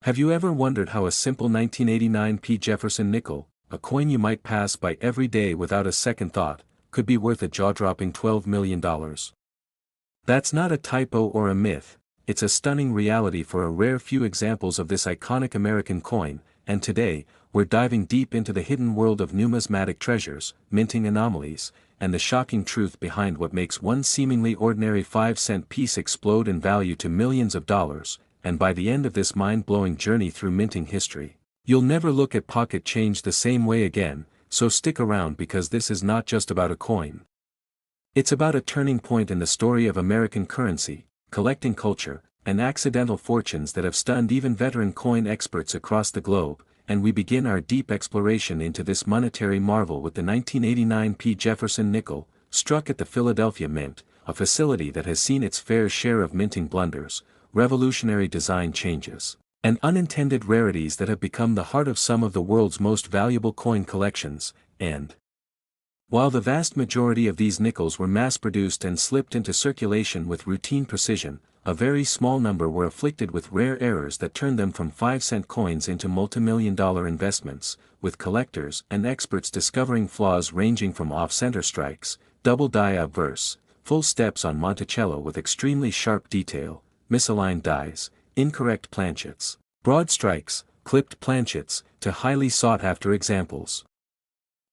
Have you ever wondered how a simple 1989 Jefferson nickel, a coin you might pass by every day without a second thought, could be worth a jaw-dropping $12 million? That's not a typo or a myth, it's a stunning reality for a rare few examples of this iconic American coin, and today, we're diving deep into the hidden world of numismatic treasures, minting anomalies, and the shocking truth behind what makes one seemingly ordinary 5-cent piece explode in value to millions of dollars. And by the end of this mind-blowing journey through minting history, you'll never look at pocket change the same way again, so stick around because this is not just about a coin. It's about a turning point in the story of American currency, collecting culture, and accidental fortunes that have stunned even veteran coin experts across the globe, and we begin our deep exploration into this monetary marvel with the 1989 Jefferson nickel, struck at the Philadelphia Mint, a facility that has seen its fair share of minting blunders, revolutionary design changes, and unintended rarities that have become the heart of some of the world's most valuable coin collections. And while the vast majority of these nickels were mass-produced and slipped into circulation with routine precision, a very small number were afflicted with rare errors that turned them from 5-cent coins into multi-million-dollar investments, with collectors and experts discovering flaws ranging from off-center strikes, double die obverse, full steps on Monticello with extremely sharp detail, misaligned dies, incorrect planchets, broad strikes, clipped planchets, to highly sought-after examples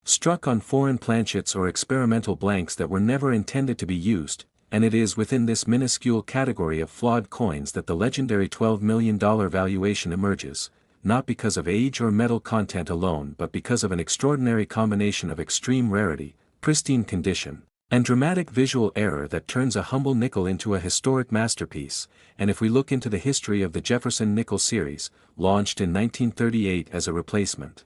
struck on foreign planchets or experimental blanks that were never intended to be used, and it is within this minuscule category of flawed coins that the legendary $12 million valuation emerges, not because of age or metal content alone but because of an extraordinary combination of extreme rarity, pristine condition, and dramatic visual error that turns a humble nickel into a historic masterpiece. And if we look into the history of the Jefferson nickel series, launched in 1938 as a replacement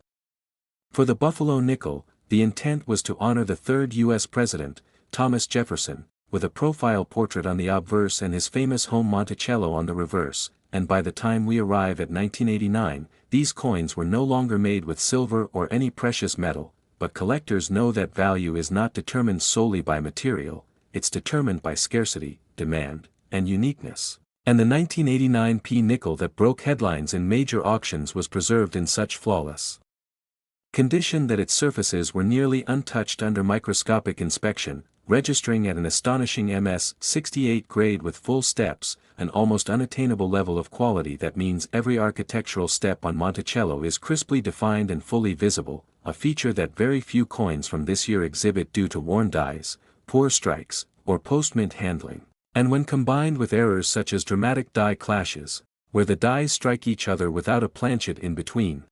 for the Buffalo nickel, the intent was to honor the third U.S. President, Thomas Jefferson, with a profile portrait on the obverse and his famous home Monticello on the reverse, and by the time we arrive at 1989, these coins were no longer made with silver or any precious metal, but collectors know that value is not determined solely by material, it's determined by scarcity, demand, and uniqueness. And the 1989 nickel that broke headlines in major auctions was preserved in such flawless condition that its surfaces were nearly untouched under microscopic inspection, registering at an astonishing MS-68 grade with full steps, an almost unattainable level of quality that means every architectural step on Monticello is crisply defined and fully visible, a feature that very few coins from this year exhibit due to worn dies, poor strikes, or post-mint handling. And when combined with errors such as dramatic die clashes, where the dies strike each other without a planchet in between,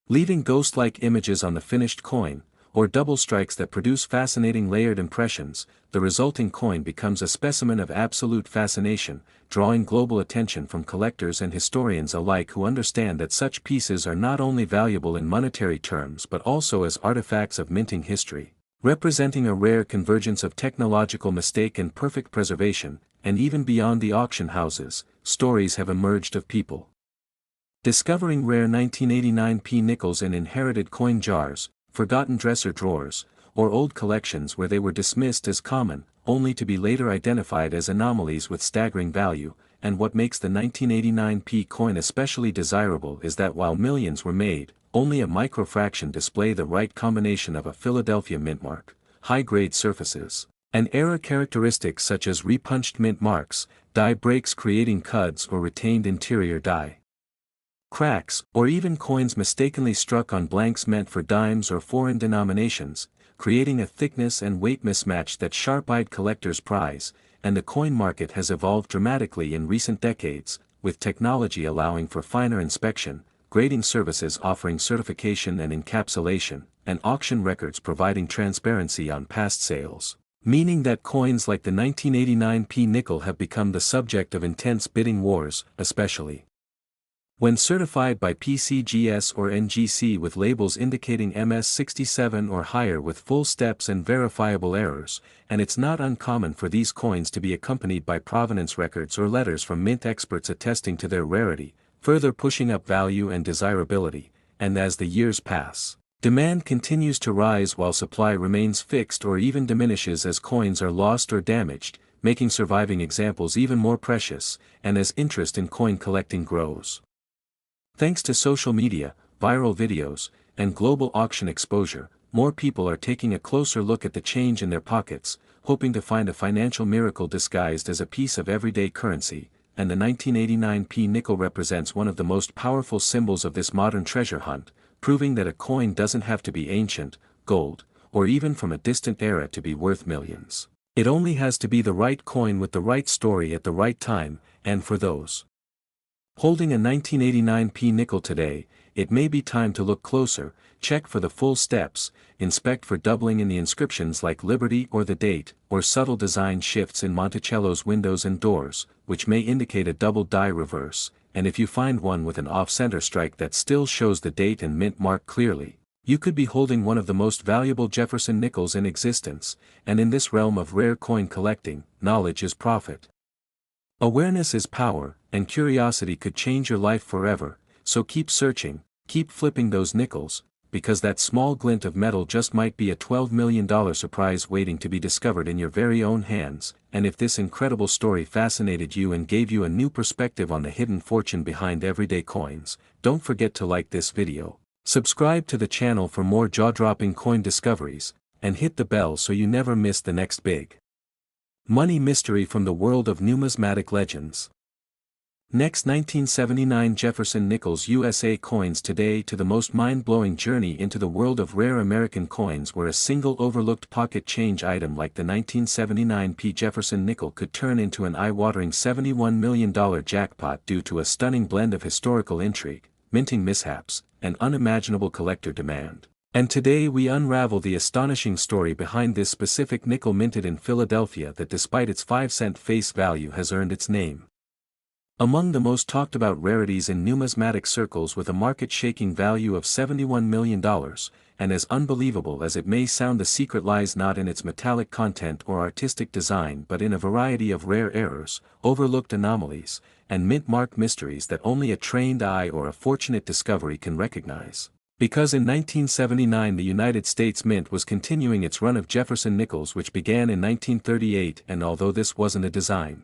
leaving ghost-like images on the finished coin, or double strikes that produce fascinating layered impressions, the resulting coin becomes a specimen of absolute fascination, drawing global attention from collectors and historians alike who understand that such pieces are not only valuable in monetary terms but also as artifacts of minting history, representing a rare convergence of technological mistake and perfect preservation. And even beyond the auction houses, stories have emerged of people discovering rare 1989 nickels in inherited coin jars, forgotten dresser drawers, or old collections where they were dismissed as common, only to be later identified as anomalies with staggering value. And what makes the 1989 coin especially desirable is that while millions were made, only a microfraction display the right combination of a Philadelphia mint mark, high-grade surfaces, and error characteristics such as repunched mint marks, die breaks creating cuds or retained interior die cracks, or even coins mistakenly struck on blanks meant for dimes or foreign denominations, creating a thickness and weight mismatch that sharp-eyed collectors prize. And the coin market has evolved dramatically in recent decades, with technology allowing for finer inspection, grading services offering certification and encapsulation, and auction records providing transparency on past sales, meaning that coins like the 1989 nickel have become the subject of intense bidding wars, especially when certified by PCGS or NGC with labels indicating MS67 or higher with full steps and verifiable errors. And it's not uncommon for these coins to be accompanied by provenance records or letters from mint experts attesting to their rarity, further pushing up value and desirability. And as the years pass, demand continues to rise while supply remains fixed or even diminishes as coins are lost or damaged, making surviving examples even more precious. And as interest in coin collecting grows, Thanks to social media, viral videos, and global auction exposure, more people are taking a closer look at the change in their pockets, hoping to find a financial miracle disguised as a piece of everyday currency, and the 1989p nickel represents one of the most powerful symbols of this modern treasure hunt, proving that a coin doesn't have to be ancient, gold, or even from a distant era to be worth millions. It only has to be the right coin with the right story at the right time, and for those holding a 1989p nickel today, it may be time to look closer, check for the full steps, inspect for doubling in the inscriptions like Liberty or the date, or subtle design shifts in Monticello's windows and doors, which may indicate a double die reverse, and if you find one with an off-center strike that still shows the date and mint mark clearly, you could be holding one of the most valuable Jefferson nickels in existence, and in this realm of rare coin collecting, knowledge is profit. Awareness is power, and curiosity could change your life forever, so keep searching, keep flipping those nickels, because that small glint of metal just might be a $12 million surprise waiting to be discovered in your very own hands, and if this incredible story fascinated you and gave you a new perspective on the hidden fortune behind everyday coins, don't forget to like this video, subscribe to the channel for more jaw-dropping coin discoveries, and hit the bell so you never miss the next big money mystery from the world of numismatic legends. Next, 1979 Jefferson Nickels USA coins. Today to the most mind-blowing journey into the world of rare American coins, where a single overlooked pocket change item like the 1979p Jefferson nickel could turn into an eye-watering $71 million jackpot due to a stunning blend of historical intrigue, minting mishaps, and unimaginable collector demand. And today we unravel the astonishing story behind this specific nickel minted in Philadelphia that, despite its 5-cent face value, has earned its name. Among the most talked about rarities in numismatic circles, with a market-shaking value of $71 million, and as unbelievable as it may sound, the secret lies not in its metallic content or artistic design but in a variety of rare errors, overlooked anomalies, and mint-mark mysteries that only a trained eye or a fortunate discovery can recognize. Because in 1979 the United States Mint was continuing its run of Jefferson nickels, which began in 1938, and although this wasn't a design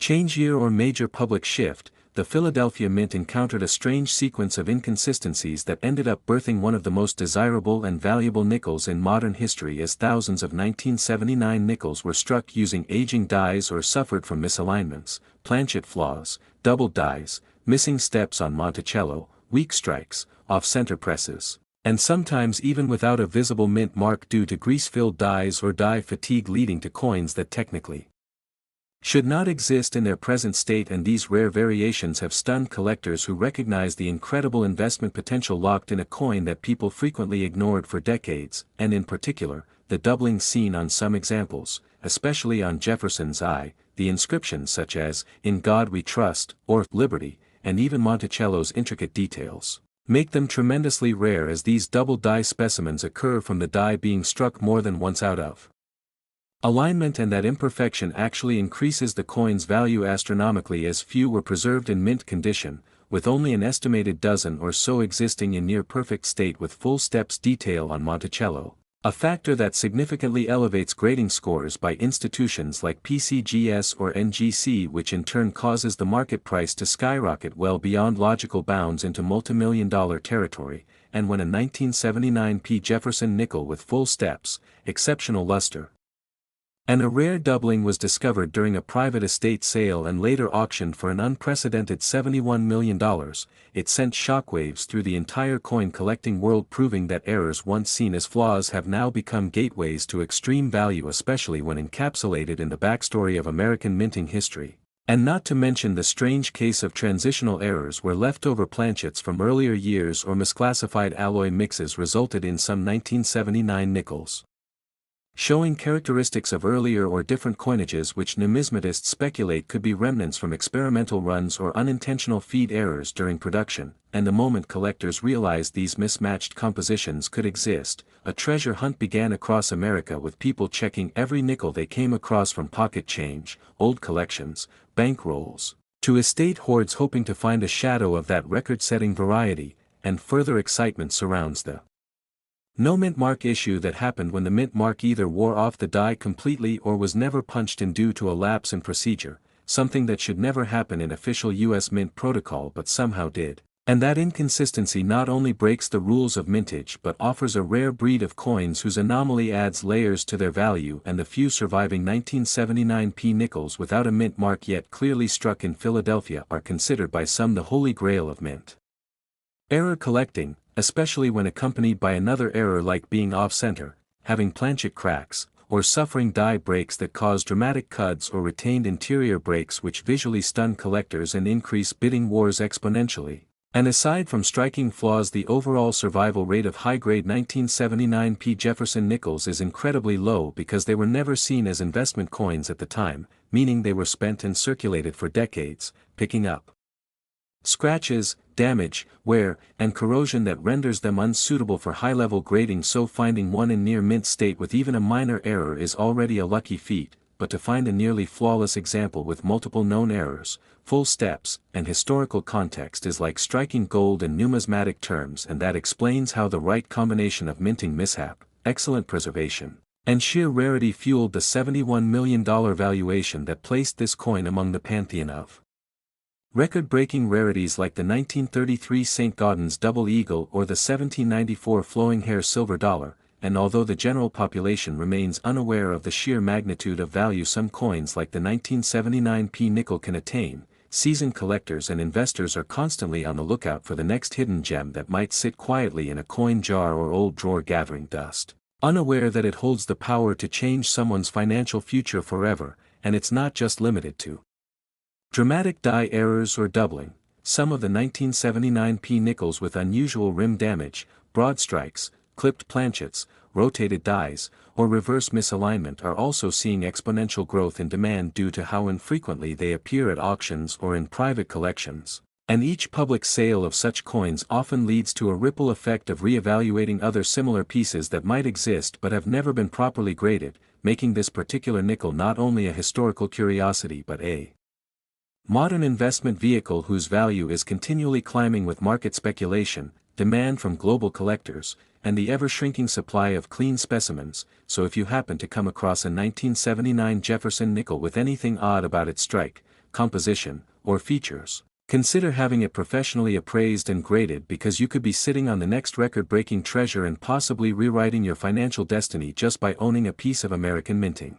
change year or major public shift, the Philadelphia Mint encountered a strange sequence of inconsistencies that ended up birthing one of the most desirable and valuable nickels in modern history, as thousands of 1979 nickels were struck using aging dies or suffered from misalignments, planchet flaws, double dies, missing steps on Monticello, weak strikes, off-center presses, and sometimes even without a visible mint mark due to grease-filled dies or die fatigue, leading to coins that technically should not exist in their present state. And these rare variations have stunned collectors who recognize the incredible investment potential locked in a coin that people frequently ignored for decades, and in particular, the doubling seen on some examples, especially on Jefferson's eye, the inscriptions such as, "In God We Trust," or "Liberty," and even Monticello's intricate details, make them tremendously rare, as these double die specimens occur from the die being struck more than once out of alignment, and that imperfection actually increases the coin's value astronomically, as few were preserved in mint condition, with only an estimated dozen or so existing in near-perfect state with full steps detail on Monticello, a factor that significantly elevates grading scores by institutions like PCGS or NGC, which in turn causes the market price to skyrocket well beyond logical bounds into multimillion-dollar territory. And when a 1979p Jefferson nickel with full steps, exceptional luster, and a rare doubling was discovered during a private estate sale and later auctioned for an unprecedented $71 million, it sent shockwaves through the entire coin collecting world, proving that errors once seen as flaws have now become gateways to extreme value, especially when encapsulated in the backstory of American minting history. And not to mention the strange case of transitional errors, where leftover planchets from earlier years or misclassified alloy mixes resulted in some 1979 nickels showing characteristics of earlier or different coinages, which numismatists speculate could be remnants from experimental runs or unintentional feed errors during production. And the moment collectors realized these mismatched compositions could exist, a treasure hunt began across America, with people checking every nickel they came across, from pocket change, old collections, bank rolls, to estate hoards, hoping to find a shadow of that record-setting variety. And further excitement surrounds the no mint mark issue that happened when the mint mark either wore off the die completely or was never punched in due to a lapse in procedure, something that should never happen in official U.S. Mint protocol but somehow did. And that inconsistency not only breaks the rules of mintage but offers a rare breed of coins whose anomaly adds layers to their value, and the few surviving 1979 P nickels without a mint mark yet clearly struck in Philadelphia are considered by some the holy grail of mint error collecting, especially when accompanied by another error like being off-center, having planchet cracks, or suffering die breaks that cause dramatic cuts or retained interior breaks which visually stun collectors and increase bidding wars exponentially. And aside from striking flaws, the overall survival rate of high-grade 1979 P Jefferson nickels is incredibly low because they were never seen as investment coins at the time, meaning they were spent and circulated for decades, picking up scratches, damage, wear, and corrosion that renders them unsuitable for high-level grading. So finding one in near mint state with even a minor error is already a lucky feat, but to find a nearly flawless example with multiple known errors, full steps, and historical context is like striking gold in numismatic terms, and that explains how the right combination of minting mishap, excellent preservation, and sheer rarity fueled the $71 million valuation that placed this coin among the pantheon of record-breaking rarities like the 1933 St. Gaudens Double Eagle or the 1794 Flowing Hair Silver Dollar. And although the general population remains unaware of the sheer magnitude of value some coins like the 1979 P nickel can attain, seasoned collectors and investors are constantly on the lookout for the next hidden gem that might sit quietly in a coin jar or old drawer gathering dust, unaware that it holds the power to change someone's financial future forever. And it's not just limited to dramatic die errors or doubling. Some of the 1979 P nickels with unusual rim damage, broad strikes, clipped planchets, rotated dies, or reverse misalignment are also seeing exponential growth in demand due to how infrequently they appear at auctions or in private collections. And each public sale of such coins often leads to a ripple effect of re-evaluating other similar pieces that might exist but have never been properly graded, making this particular nickel not only a historical curiosity but a modern investment vehicle whose value is continually climbing with market speculation, demand from global collectors, and the ever-shrinking supply of clean specimens. So if you happen to come across a 1979 Jefferson nickel with anything odd about its strike, composition, or features, consider having it professionally appraised and graded, because you could be sitting on the next record-breaking treasure and possibly rewriting your financial destiny just by owning a piece of American minting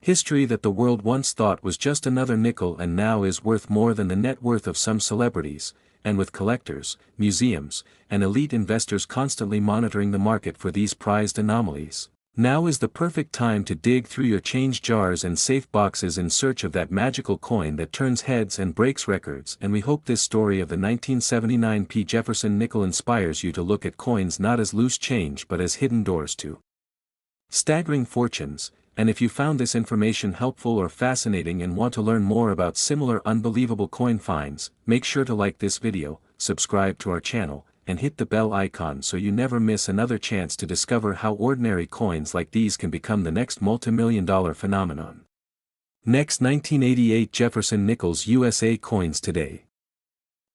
history that the world once thought was just another nickel and now is worth more than the net worth of some celebrities. And with collectors, museums, and elite investors constantly monitoring the market for these prized anomalies, now is the perfect time to dig through your change jars and safe boxes in search of that magical coin that turns heads and breaks records. And we hope this story of the 1979 P Jefferson nickel inspires you to look at coins not as loose change but as hidden doors to staggering fortunes. And if you found this information helpful or fascinating and want to learn more about similar unbelievable coin finds, make sure to like this video, subscribe to our channel, and hit the bell icon so you never miss another chance to discover how ordinary coins like these can become the next multi-million-dollar phenomenon. Next, 1988 Jefferson Nickels USA coins today.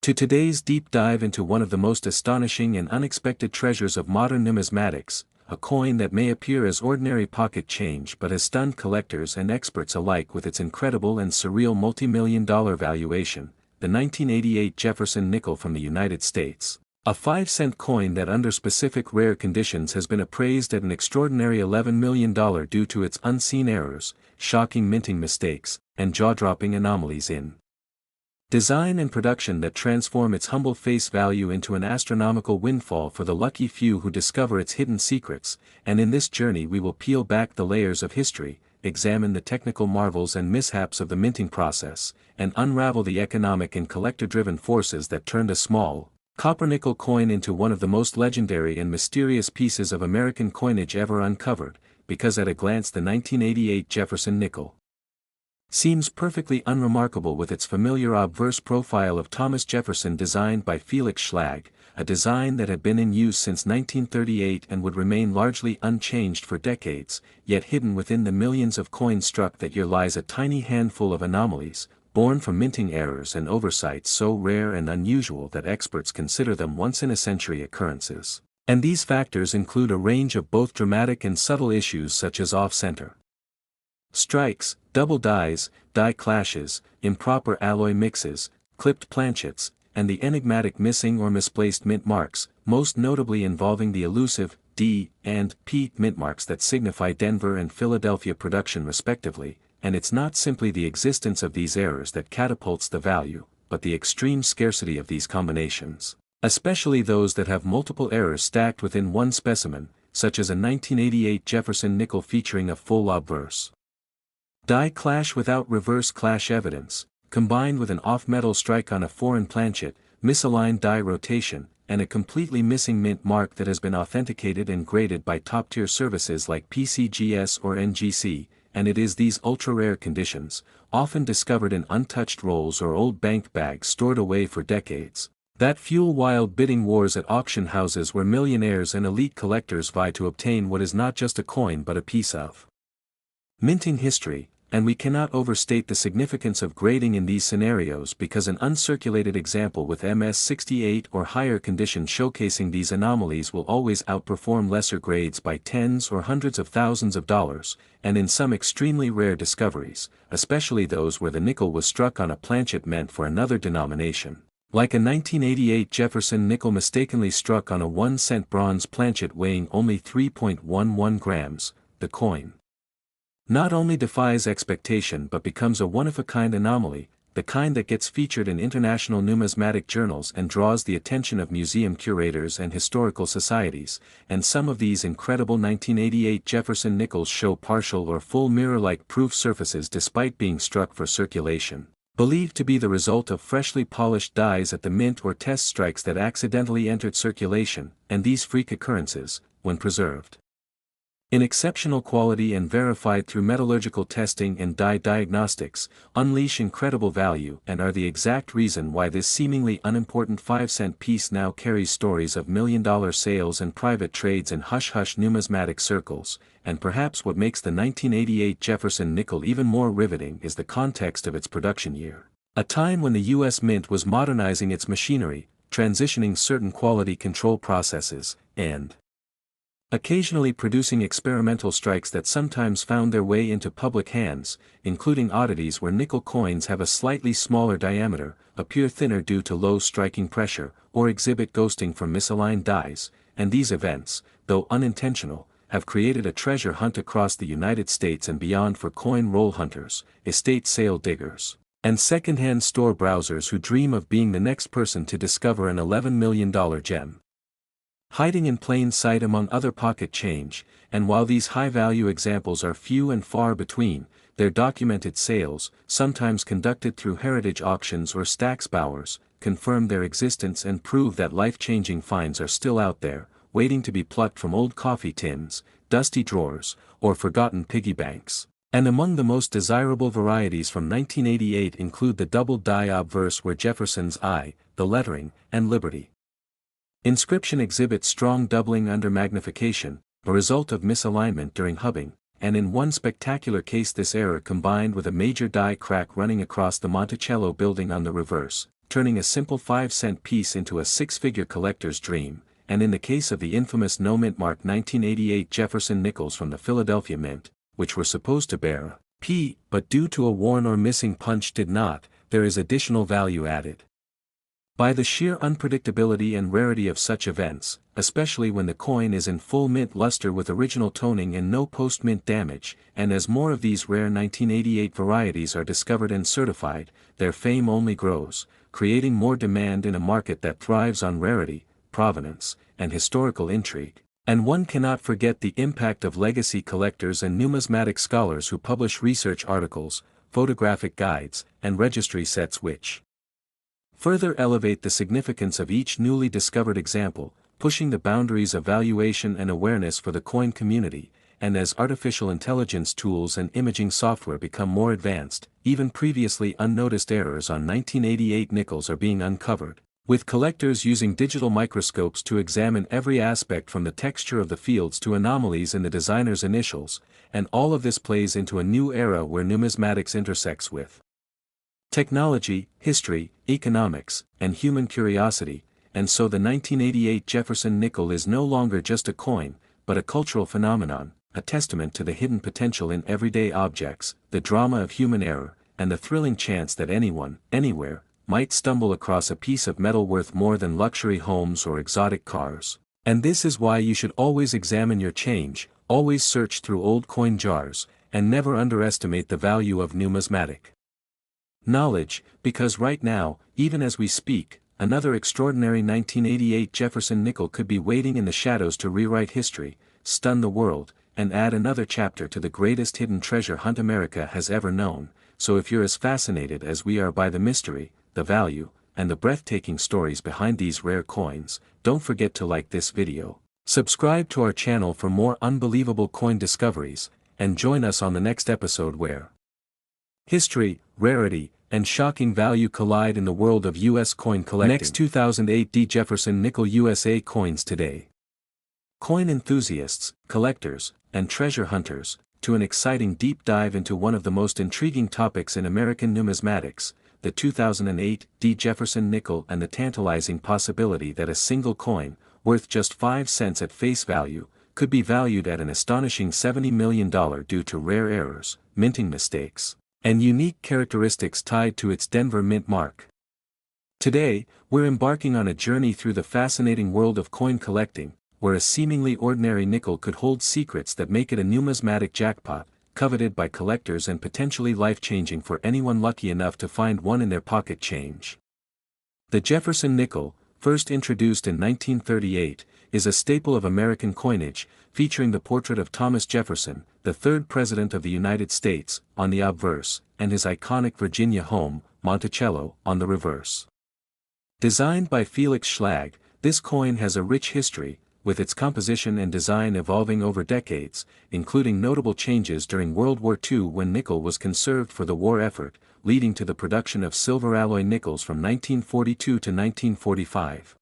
To today's deep dive into one of the most astonishing and unexpected treasures of modern numismatics, a coin that may appear as ordinary pocket change but has stunned collectors and experts alike with its incredible and surreal multi-million-dollar valuation, the 1988 Jefferson nickel from the United States. A 5-cent coin that under specific rare conditions has been appraised at an extraordinary $11 million due to its unseen errors, shocking minting mistakes, and jaw-dropping anomalies in design and production that transform its humble face value into an astronomical windfall for the lucky few who discover its hidden secrets. And in this journey we will peel back the layers of history, examine the technical marvels and mishaps of the minting process, and unravel the economic and collector-driven forces that turned a small, copper-nickel coin into one of the most legendary and mysterious pieces of American coinage ever uncovered. Because at a glance the 1988 Jefferson nickel seems perfectly unremarkable with its familiar obverse profile of Thomas Jefferson designed by Felix Schlag, a design that had been in use since 1938 and would remain largely unchanged for decades. Yet hidden within the millions of coins struck that year lies a tiny handful of anomalies, born from minting errors and oversights so rare and unusual that experts consider them once-in-a-century occurrences. And these factors include a range of both dramatic and subtle issues such as off-center strikes, double dies, die clashes, improper alloy mixes, clipped planchets, and the enigmatic missing or misplaced mint marks, most notably involving the elusive D and P mint marks that signify Denver and Philadelphia production respectively, and it's not simply the existence of these errors that catapults the value, but the extreme scarcity of these combinations, especially those that have multiple errors stacked within one specimen, such as a 1988 Jefferson nickel featuring a full obverse die clash without reverse clash evidence, combined with an off-metal strike on a foreign planchet, misaligned die rotation, and a completely missing mint mark that has been authenticated and graded by top-tier services like PCGS or NGC, and it is these ultra-rare conditions, often discovered in untouched rolls or old bank bags stored away for decades, that fuel wild bidding wars at auction houses where millionaires and elite collectors vie to obtain what is not just a coin but a piece of minting history, and we cannot overstate the significance of grading in these scenarios because an uncirculated example with MS68 or higher condition showcasing these anomalies will always outperform lesser grades by tens or hundreds of thousands of dollars, and in some extremely rare discoveries, especially those where the nickel was struck on a planchet meant for another denomination, like a 1988 Jefferson nickel mistakenly struck on a 1-cent bronze planchet weighing only 3.11 grams, the coin not only defies expectation but becomes a one-of-a-kind anomaly, the kind that gets featured in international numismatic journals and draws the attention of museum curators and historical societies, and some of these incredible 1988 Jefferson nickels show partial or full mirror-like proof surfaces despite being struck for circulation, believed to be the result of freshly polished dies at the mint or test strikes that accidentally entered circulation, and these freak occurrences, when preserved in exceptional quality and verified through metallurgical testing and die diagnostics, unleash incredible value and are the exact reason why this seemingly unimportant 5-cent piece now carries stories of million-dollar sales and private trades in hush-hush numismatic circles, and perhaps what makes the 1988 Jefferson nickel even more riveting is the context of its production year, a time when the U.S. Mint was modernizing its machinery, transitioning certain quality control processes, and occasionally producing experimental strikes that sometimes found their way into public hands, including oddities where nickel coins have a slightly smaller diameter, appear thinner due to low striking pressure, or exhibit ghosting from misaligned dies, and these events, though unintentional, have created a treasure hunt across the United States and beyond for coin roll hunters, estate sale diggers, and second-hand store browsers who dream of being the next person to discover an $11 million gem hiding in plain sight among other pocket change, and while these high-value examples are few and far between, their documented sales, sometimes conducted through heritage auctions or stacks bowers, confirm their existence and prove that life-changing finds are still out there, waiting to be plucked from old coffee tins, dusty drawers, or forgotten piggy banks. And among the most desirable varieties from 1988 include the double die obverse where Jefferson's I, the lettering, and Liberty inscription exhibit strong doubling under magnification, a result of misalignment during hubbing, and in one spectacular case this error combined with a major die crack running across the Monticello building on the reverse, turning a simple 5-cent piece into a six-figure collector's dream, and in the case of the infamous no-mint mark 1988 Jefferson nickels from the Philadelphia Mint, which were supposed to bear a P, but due to a worn or missing punch did not, there is additional value added by the sheer unpredictability and rarity of such events, especially when the coin is in full mint luster with original toning and no post-mint damage, and as more of these rare 1988 varieties are discovered and certified, their fame only grows, creating more demand in a market that thrives on rarity, provenance, and historical intrigue. And one cannot forget the impact of legacy collectors and numismatic scholars who publish research articles, photographic guides, and registry sets which further elevate the significance of each newly discovered example, pushing the boundaries of valuation and awareness for the coin community, and as artificial intelligence tools and imaging software become more advanced, even previously unnoticed errors on 1988 nickels are being uncovered, with collectors using digital microscopes to examine every aspect from the texture of the fields to anomalies in the designer's initials, and all of this plays into a new era where numismatics intersects with technology, history, economics, and human curiosity, and so the 1988 Jefferson nickel is no longer just a coin, but a cultural phenomenon, a testament to the hidden potential in everyday objects, the drama of human error, and the thrilling chance that anyone, anywhere, might stumble across a piece of metal worth more than luxury homes or exotic cars. And this is why you should always examine your change, always search through old coin jars, and never underestimate the value of numismatic knowledge, because right now, even as we speak, another extraordinary 1988 Jefferson nickel could be waiting in the shadows to rewrite history, stun the world, and add another chapter to the greatest hidden treasure hunt America has ever known. So if you're as fascinated as we are by the mystery, the value, and the breathtaking stories behind these rare coins, don't forget to like this video, subscribe to our channel for more unbelievable coin discoveries, and join us on the next episode where history, rarity, and shocking value collide in the world of U.S. coin collecting. Next, 2008 D. Jefferson Nickel USA coins today. Coin enthusiasts, collectors, and treasure hunters, to an exciting deep dive into one of the most intriguing topics in American numismatics, the 2008 D. Jefferson nickel, and the tantalizing possibility that a single coin, worth just 5 cents at face value, could be valued at an astonishing $70 million due to rare errors, minting mistakes, and unique characteristics tied to its Denver mint mark. Today, we're embarking on a journey through the fascinating world of coin collecting, where a seemingly ordinary nickel could hold secrets that make it a numismatic jackpot, coveted by collectors and potentially life-changing for anyone lucky enough to find one in their pocket change. The Jefferson nickel, first introduced in 1938, is a staple of American coinage, featuring the portrait of Thomas Jefferson, the third President of the United States, on the obverse, and his iconic Virginia home, Monticello, on the reverse. Designed by Felix Schlag, this coin has a rich history, with its composition and design evolving over decades, including notable changes during World War II when nickel was conserved for the war effort, leading to the production of silver alloy nickels from 1942 to 1945.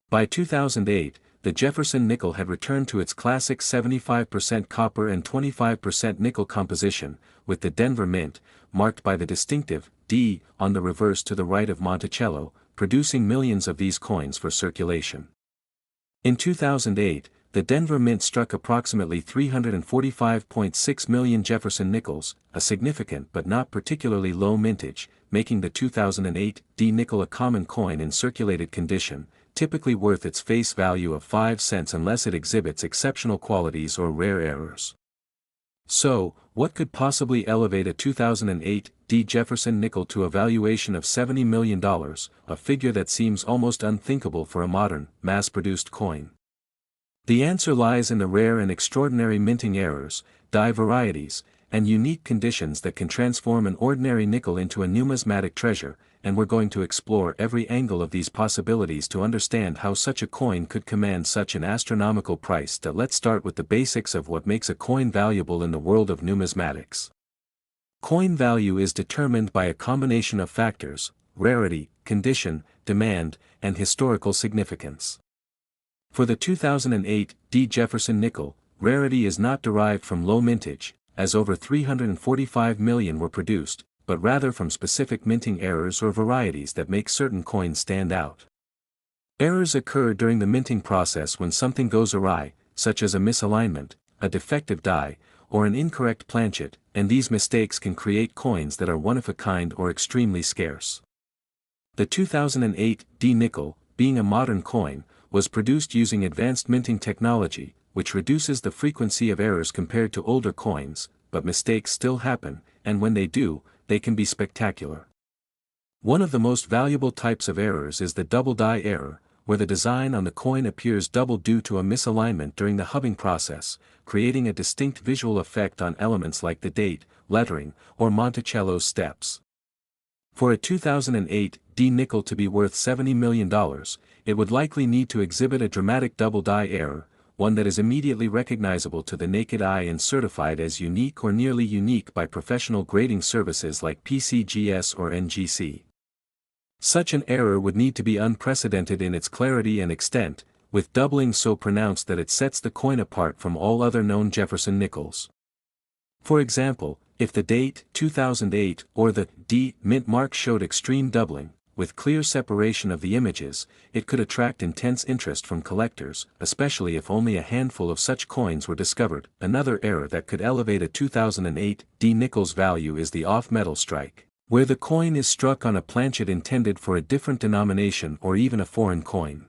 By 2008, the Jefferson nickel had returned to its classic 75% copper and 25% nickel composition, with the Denver mint, marked by the distinctive D on the reverse to the right of Monticello, producing millions of these coins for circulation. In 2008, the Denver Mint struck approximately 345.6 million Jefferson nickels, a significant but not particularly low mintage, making the 2008 D nickel a common coin in circulated condition, typically worth its face value of 5 cents unless it exhibits exceptional qualities or rare errors. So, what could possibly elevate a 2008 D Jefferson nickel to a valuation of $70 million, a figure that seems almost unthinkable for a modern, mass-produced coin? The answer lies in the rare and extraordinary minting errors, die varieties, and unique conditions that can transform an ordinary nickel into a numismatic treasure, and we're going to explore every angle of these possibilities to understand how such a coin could command such an astronomical price. Let's start with the basics of what makes a coin valuable in the world of numismatics. Coin value is determined by a combination of factors: rarity, condition, demand, and historical significance. For the 2008 D. Jefferson nickel, rarity is not derived from low mintage, as over 345 million were produced, but rather from specific minting errors or varieties that make certain coins stand out. Errors occur during the minting process when something goes awry, such as a misalignment, a defective die, or an incorrect planchet, and these mistakes can create coins that are one-of-a-kind or extremely scarce. The 2008 D nickel, being a modern coin, was produced using advanced minting technology, which reduces the frequency of errors compared to older coins, but mistakes still happen, and when they do, they can be spectacular. One of the most valuable types of errors is the double die error, where the design on the coin appears double due to a misalignment during the hubbing process, creating a distinct visual effect on elements like the date, lettering, or Monticello's steps. For a 2008 D nickel to be worth $70 million, it would likely need to exhibit a dramatic double die error, one that is immediately recognizable to the naked eye and certified as unique or nearly unique by professional grading services like PCGS or NGC. Such an error would need to be unprecedented in its clarity and extent, with doubling so pronounced that it sets the coin apart from all other known Jefferson nickels. For example, if the date 2008 or the D mint mark showed extreme doubling, with clear separation of the images, it could attract intense interest from collectors, especially if only a handful of such coins were discovered. Another error that could elevate a 2008 D nickel's value is the off-metal strike, where the coin is struck on a planchet intended for a different denomination or even a foreign coin.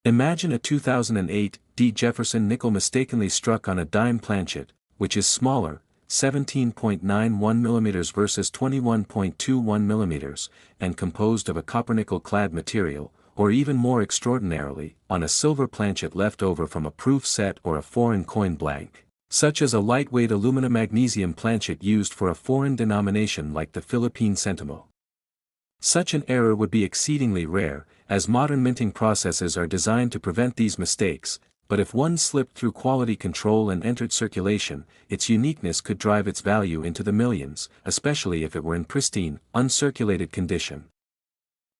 Imagine a 2008 D. Jefferson nickel mistakenly struck on a dime planchet, which is smaller, 17.91 mm versus 21.21 mm, and composed of a copper-nickel-clad material, or even more extraordinarily, on a silver planchet left over from a proof set or a foreign coin blank, such as a lightweight aluminum-magnesium planchet used for a foreign denomination like the Philippine centimo. Such an error would be exceedingly rare, as modern minting processes are designed to prevent these mistakes, but if one slipped through quality control and entered circulation, its uniqueness could drive its value into the millions, especially if it were in pristine, uncirculated condition.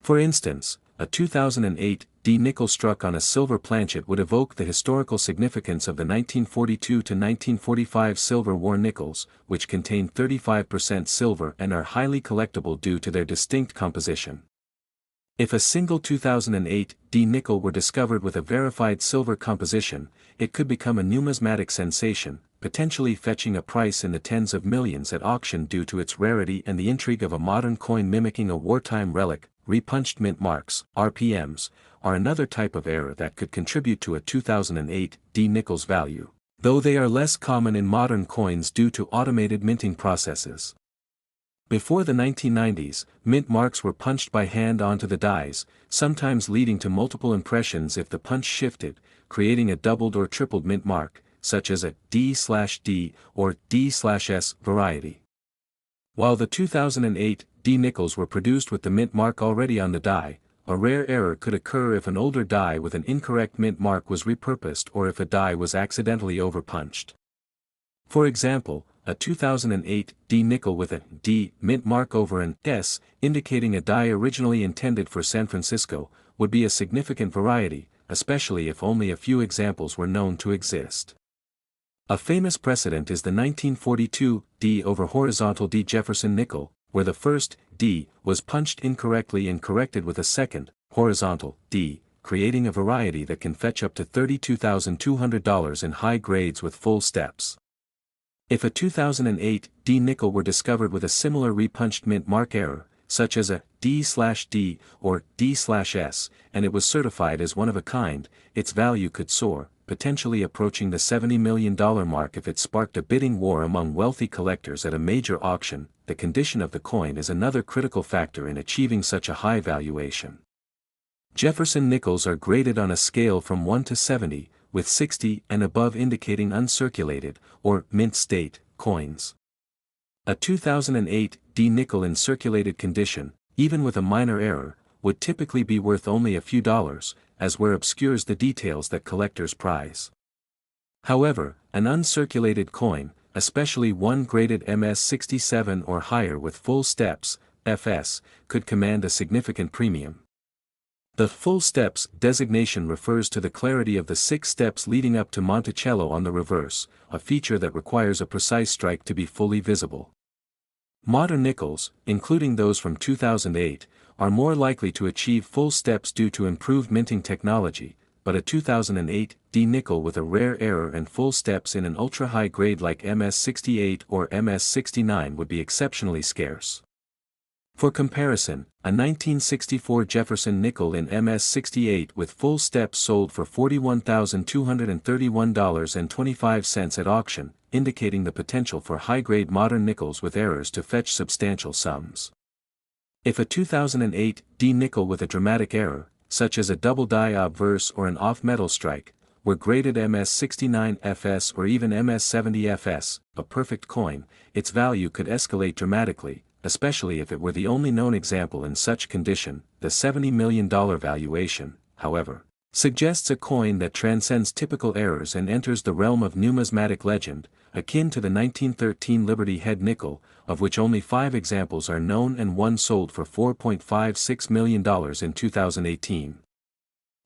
For instance, a 2008 D nickel struck on a silver planchet would evoke the historical significance of the 1942 to 1945 silver war nickels, which contain 35% silver and are highly collectible due to their distinct composition. If a single 2008 D nickel were discovered with a verified silver composition, it could become a numismatic sensation, potentially fetching a price in the tens of millions at auction due to its rarity and the intrigue of a modern coin mimicking a wartime relic. Repunched mint marks, RPMs, are another type of error that could contribute to a 2008 D nickel's value, though they are less common in modern coins due to automated minting processes. Before the 1990s, mint marks were punched by hand onto the dies, sometimes leading to multiple impressions if the punch shifted, creating a doubled or tripled mint mark, such as a D/D or D/S variety. While the 2008 D nickels were produced with the mint mark already on the die, a rare error could occur if an older die with an incorrect mint mark was repurposed or if a die was accidentally overpunched. For example, a 2008 D nickel with a D mint mark over an S, indicating a die originally intended for San Francisco, would be a significant variety, especially if only a few examples were known to exist. A famous precedent is the 1942 D over horizontal D Jefferson nickel, where the first D was punched incorrectly and corrected with a second, horizontal D, creating a variety that can fetch up to $32,200 in high grades with full steps. If a 2008 D nickel were discovered with a similar repunched mint mark error, such as a D/D or D/S, and it was certified as one of a kind, its value could soar, potentially approaching the $70 million mark if it sparked a bidding war among wealthy collectors at a major auction. The condition of the coin is another critical factor in achieving such a high valuation. Jefferson nickels are graded on a scale from 1 to 70, with 60 and above indicating uncirculated, or mint state, coins. A 2008 D nickel in circulated condition, even with a minor error, would typically be worth only a few dollars, as where obscures the details that collectors prize. However, an uncirculated coin, especially one graded MS67 or higher with full steps, FS, could command a significant premium. The full steps designation refers to the clarity of the 6 steps leading up to Monticello on the reverse, a feature that requires a precise strike to be fully visible. Modern nickels, including those from 2008, are more likely to achieve full steps due to improved minting technology, but a 2008 D nickel with a rare error and full steps in an ultra-high grade like MS68 or MS69 would be exceptionally scarce. For comparison, a 1964 Jefferson nickel in MS68 with full steps sold for $41,231.25 at auction, indicating the potential for high-grade modern nickels with errors to fetch substantial sums. If a 2008 D nickel with a dramatic error, such as a double die obverse or an off-metal strike, were graded MS69 FS or even MS70 FS, a perfect coin, its value could escalate dramatically, especially if it were the only known example in such condition. The $70 million valuation, however, suggests a coin that transcends typical errors and enters the realm of numismatic legend, akin to the 1913 Liberty Head nickel, of which only 5 examples are known and one sold for $4.56 million in 2018.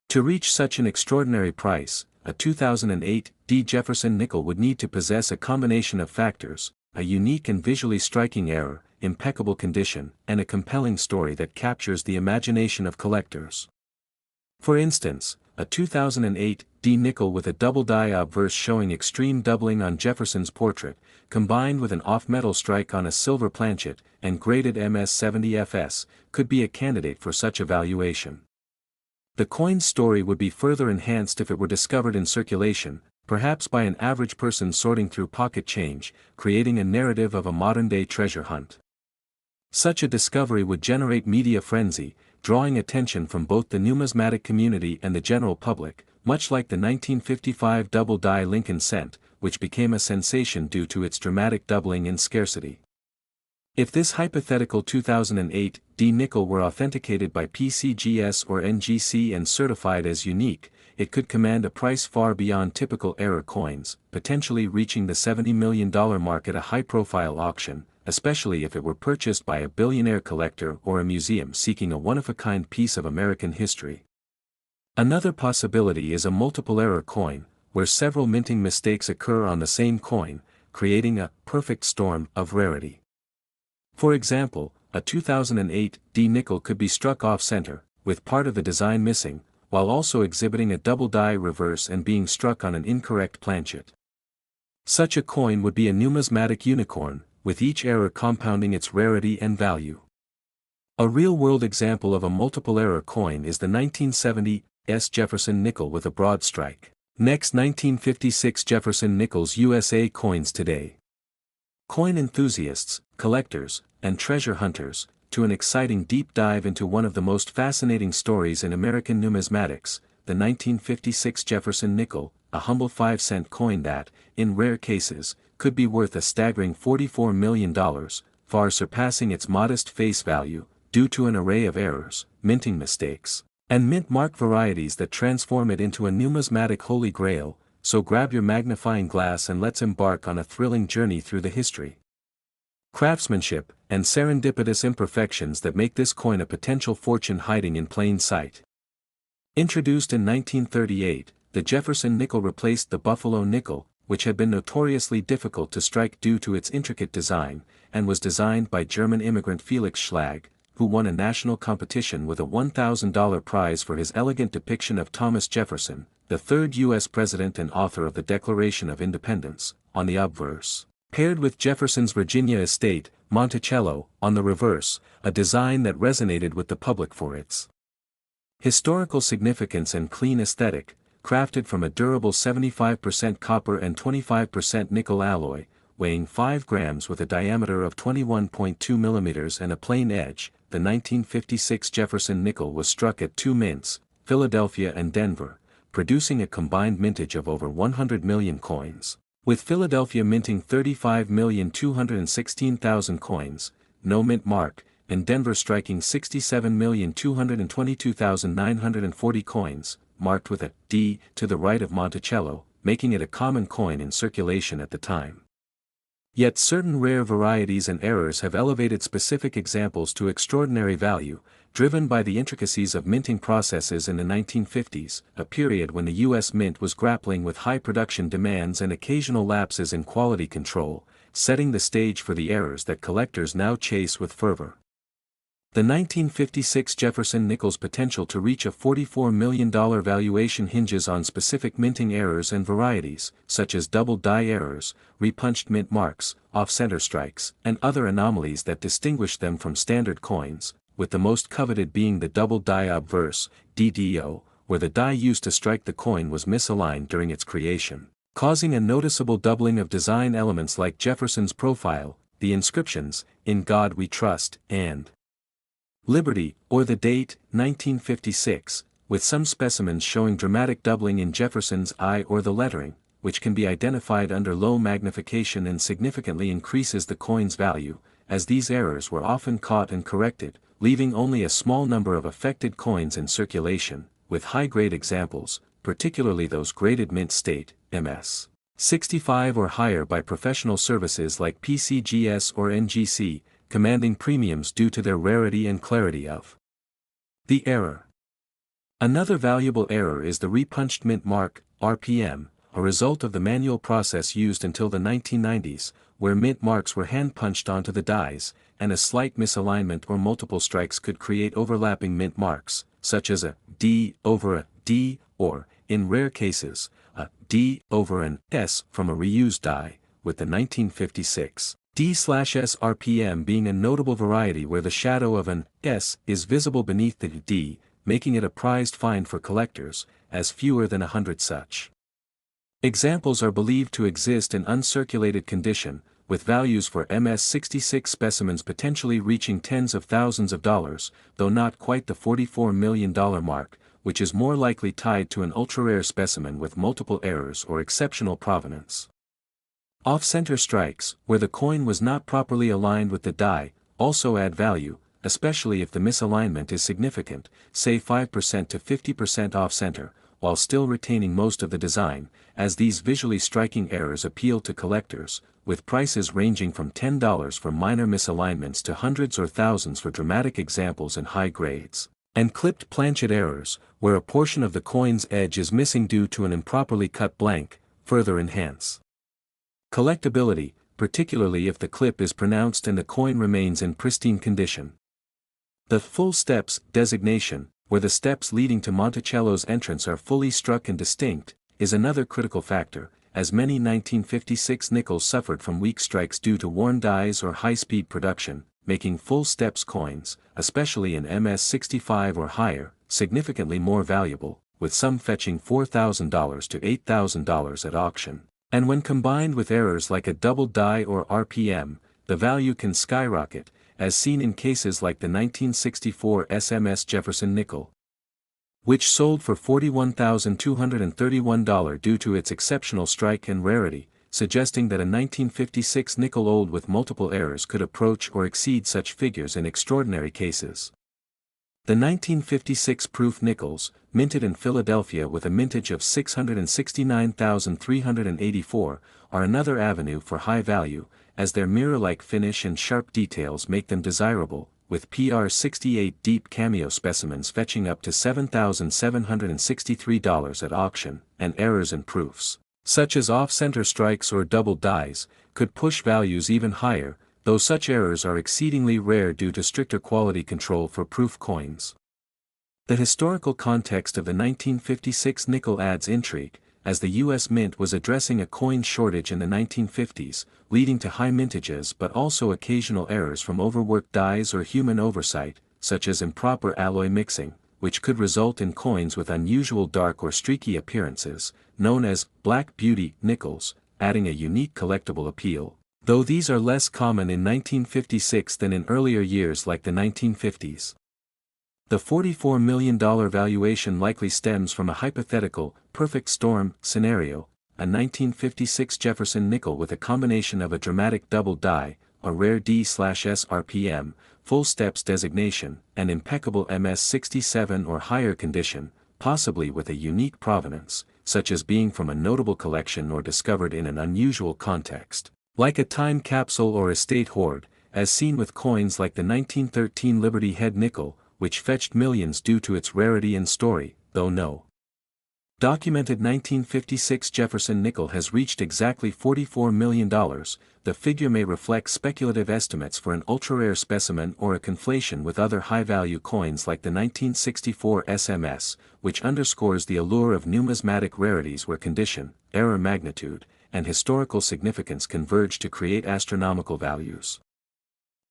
To reach such an extraordinary price, a 2008 D Jefferson nickel would need to possess a combination of factors: a unique and visually striking error, impeccable condition, and a compelling story that captures the imagination of collectors. For instance, a 2008 D nickel with a double die obverse showing extreme doubling on Jefferson's portrait, combined with an off-metal strike on a silver planchet, and graded MS-70 FS, could be a candidate for such a valuation. The coin's story would be further enhanced if it were discovered in circulation, perhaps by an average person sorting through pocket change, creating a narrative of a modern-day treasure hunt. Such a discovery would generate media frenzy, drawing attention from both the numismatic community and the general public, much like the 1955 double-die Lincoln cent, which became a sensation due to its dramatic doubling in scarcity. If this hypothetical 2008 D nickel were authenticated by PCGS or NGC and certified as unique, it could command a price far beyond typical error coins, potentially reaching the $70 million mark at a high-profile auction, especially if it were purchased by a billionaire collector or a museum seeking a one-of-a-kind piece of American history. Another possibility is a multiple error coin, where several minting mistakes occur on the same coin, creating a perfect storm of rarity. For example, a 2008 D nickel could be struck off-center, with part of the design missing, while also exhibiting a double die reverse and being struck on an incorrect planchet. Such a coin would be a numismatic unicorn, with each error compounding its rarity and value. A real-world example of a multiple error coin is the 1970 Jefferson nickel with a broad strike. Next, 1956 Jefferson nickels USA coins today. Coin enthusiasts, collectors, and treasure hunters, to an exciting deep dive into one of the most fascinating stories in American numismatics, the 1956 Jefferson nickel, a humble 5-cent coin that, in rare cases, could be worth a staggering $44 million, far surpassing its modest face value, due to an array of errors, minting mistakes, and mint mark varieties that transform it into a numismatic holy grail. So grab your magnifying glass and let's embark on a thrilling journey through the history, craftsmanship, and serendipitous imperfections that make this coin a potential fortune hiding in plain sight. Introduced in 1938, the Jefferson nickel replaced the Buffalo nickel, which had been notoriously difficult to strike due to its intricate design, and was designed by German immigrant Felix Schlag, who won a national competition with a $1,000 prize for his elegant depiction of Thomas Jefferson, the third U.S. president and author of the Declaration of Independence, on the obverse, paired with Jefferson's Virginia estate, Monticello, on the reverse, a design that resonated with the public for its historical significance and clean aesthetic, crafted from a durable 75% copper and 25% nickel alloy, weighing 5 grams with a diameter of 21.2 millimeters and a plain edge. The 1956 Jefferson nickel was struck at 2 mints, Philadelphia and Denver, producing a combined mintage of over 100 million coins, with Philadelphia minting 35,216,000 coins, no mint mark, and Denver striking 67,222,940 coins, marked with a D to the right of Monticello, making it a common coin in circulation at the time. Yet certain rare varieties and errors have elevated specific examples to extraordinary value, driven by the intricacies of minting processes in the 1950s, a period when the U.S. Mint was grappling with high production demands and occasional lapses in quality control, setting the stage for the errors that collectors now chase with fervor. The 1956 Jefferson nickel's potential to reach a $44 million valuation hinges on specific minting errors and varieties, such as double die errors, repunched mint marks, off-center strikes, and other anomalies that distinguish them from standard coins, with the most coveted being the double die obverse, DDO, where the die used to strike the coin was misaligned during its creation, causing a noticeable doubling of design elements like Jefferson's profile, the inscriptions, "In God We Trust," and Liberty, or the date, 1956, with some specimens showing dramatic doubling in Jefferson's I or the lettering, which can be identified under low magnification and significantly increases the coin's value, as these errors were often caught and corrected, leaving only a small number of affected coins in circulation, with high-grade examples, particularly those graded mint state, MS 65 or higher by professional services like PCGS or NGC, commanding premiums due to their rarity and clarity of the error. Another valuable error is the repunched mint mark, RPM, a result of the manual process used until the 1990s, where mint marks were hand-punched onto the dies, and a slight misalignment or multiple strikes could create overlapping mint marks, such as a D over a D, or in rare cases, a D over an S from a reused die, with the 1956 D/S RPM being a notable variety where the shadow of an S is visible beneath the D, making it a prized find for collectors, as fewer than 100 such examples are believed to exist in uncirculated condition, with values for MS-66 specimens potentially reaching tens of thousands of dollars, though not quite the $44 million mark, which is more likely tied to an ultra-rare specimen with multiple errors or exceptional provenance. Off-center strikes, where the coin was not properly aligned with the die, also add value, especially if the misalignment is significant, say 5% to 50% off-center, while still retaining most of the design, as these visually striking errors appeal to collectors, with prices ranging from $10 for minor misalignments to hundreds or thousands for dramatic examples in high grades. And clipped planchet errors, where a portion of the coin's edge is missing due to an improperly cut blank, further enhance collectability, particularly if the clip is pronounced and the coin remains in pristine condition. The full steps designation, where the steps leading to Monticello's entrance are fully struck and distinct, is another critical factor, as many 1956 nickels suffered from weak strikes due to worn dies or high-speed production, making full steps coins, especially in MS-65 or higher, significantly more valuable, with some fetching $4,000 to $8,000 at auction. And when combined with errors like a double die or RPM, the value can skyrocket, as seen in cases like the 1964 SMS Jefferson nickel, which sold for $41,231 due to its exceptional strike and rarity, suggesting that a 1956 nickel old with multiple errors could approach or exceed such figures in extraordinary cases. The 1956 proof nickels, minted in Philadelphia with a mintage of 669,384, are another avenue for high value, as their mirror-like finish and sharp details make them desirable, with PR68 deep cameo specimens fetching up to $7,763 at auction, and errors in proofs, such as off-center strikes or double dies, could push values even higher, though such errors are exceedingly rare due to stricter quality control for proof coins. The historical context of the 1956 nickel adds intrigue, as the U.S. Mint was addressing a coin shortage in the 1950s, leading to high mintages but also occasional errors from overworked dies or human oversight, such as improper alloy mixing, which could result in coins with unusual dark or streaky appearances, known as Black Beauty nickels, adding a unique collectible appeal, though these are less common in 1956 than in earlier years like the 1950s. The $44 million valuation likely stems from a hypothetical, perfect storm, scenario, a 1956 Jefferson nickel with a combination of a dramatic double die, a rare D/S RPM, full steps designation, and impeccable MS-67 or higher condition, possibly with a unique provenance, such as being from a notable collection or discovered in an unusual context, like a time capsule or estate hoard, as seen with coins like the 1913 Liberty Head nickel, which fetched millions due to its rarity and story, though no documented 1956 Jefferson nickel has reached exactly $44 million. The figure may reflect speculative estimates for an ultra-rare specimen or a conflation with other high-value coins like the 1964 SMS, which underscores the allure of numismatic rarities where condition, error magnitude, and historical significance converge to create astronomical values.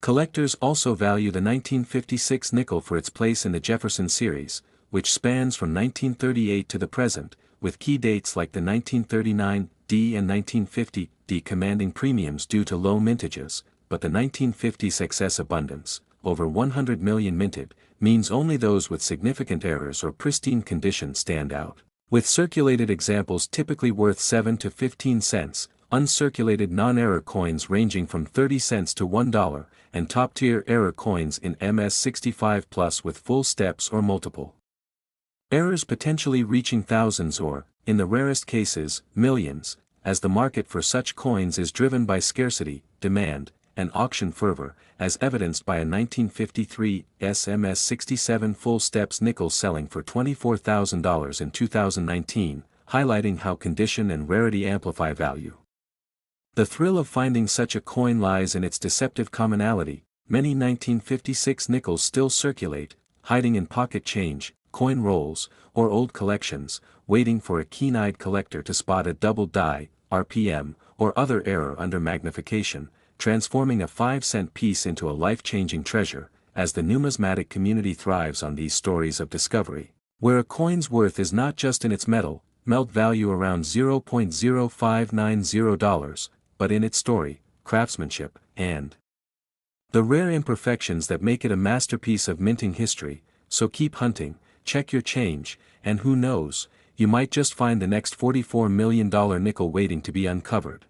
Collectors also value the 1956 nickel for its place in the Jefferson series, which spans from 1938 to the present, with key dates like the 1939 D and 1950 D commanding premiums due to low mintages, but the 1950s excess abundance, over 100 million minted, means only those with significant errors or pristine condition stand out, with circulated examples typically worth 7 to 15 cents, uncirculated non-error coins ranging from 30 cents to $1, and top-tier error coins in MS-65 plus with full steps or multiple errors potentially reaching thousands or, in the rarest cases, millions, as the market for such coins is driven by scarcity, demand, and auction fervor, as evidenced by a 1953 SMS-67 full steps nickel selling for $24,000 in 2019, highlighting how condition and rarity amplify value. The thrill of finding such a coin lies in its deceptive commonality. Many 1956 nickels still circulate, hiding in pocket change, coin rolls, or old collections, waiting for a keen-eyed collector to spot a double die, RPM, or other error under magnification, transforming a 5-cent piece into a life-changing treasure, as the numismatic community thrives on these stories of discovery, where a coin's worth is not just in its metal, melt value around $0.0590, but in its story, craftsmanship, and the rare imperfections that make it a masterpiece of minting history. So keep hunting, check your change, and who knows, you might just find the next $44 million nickel waiting to be uncovered.